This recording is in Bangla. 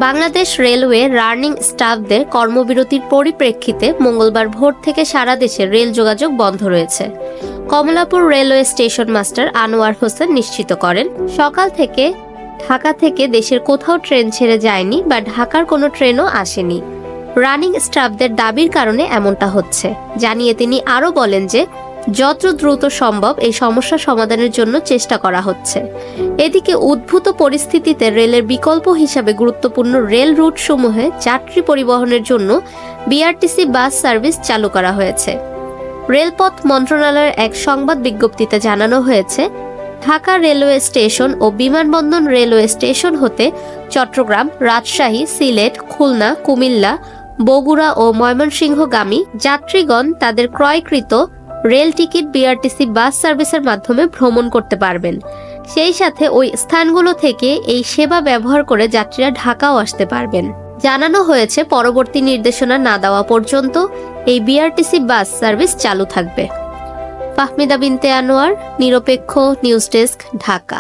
বাংলাদেশ রেলওয়ে রানিং স্টাফদের কর্মবিরতির পরিপ্রেক্ষিতে মঙ্গলবার ভোর থেকে সারা দেশে রেল যোগাযোগ বন্ধ রয়েছে। Kamalapur railway station master Anwar Hossain নিশ্চিত করেন, সকাল থেকে ঢাকা থেকে দেশের কোথাও ট্রেন ছেড়ে যায়নি বা ঢাকার কোনো ট্রেনও আসেনি। রানিং স্টাফদের দাবির কারণে এমনটা হচ্ছে জানিয়ে তিনি আরও বলেন যে যত দ্রুত সম্ভব এই সমস্যা সমাধানের জন্য চেষ্টা করা হচ্ছে। এদিকে উদ্ভূত পরিস্থিতিতে রেলের বিকল্প হিসাবে গুরুত্বপূর্ণ রেল রুটসমূহে যাত্রী পরিবহনের জন্য বিআরটিসি বাস সার্ভিস চালু করা হয়েছে। রেলপথ মন্ত্রণালয়ের এক সংবাদ বিজ্ঞপ্তিতে জানানো হয়েছে, ঢাকা রেলওয়ে স্টেশন ও বিমানবন্দর রেলওয়ে স্টেশন হতে চট্টগ্রাম, রাজশাহী, সিলেট, খুলনা, কুমিল্লা, বগুড়া ও ময়মনসিংহগামী যাত্রীগণ তাদের ক্রয়কৃত রেল টিকিট বিআরটিসি বাস সার্ভিসের মাধ্যমে ভ্রমণ করতে পারবেন। সেই সাথে ওই স্থানগুলো থেকে এই সেবা ব্যবহার করে যাত্রীরা ঢাকাও আসতে পারবেন। জানানো হয়েছে পরবর্তী নির্দেশনা না দেওয়া পর্যন্ত এই বিআরটিসি বাস সার্ভিস চালু থাকবে। ফাহমিদা বিনতে আনোয়ার, নিরপেক্ষ নিউজ ডেস্ক, ঢাকা।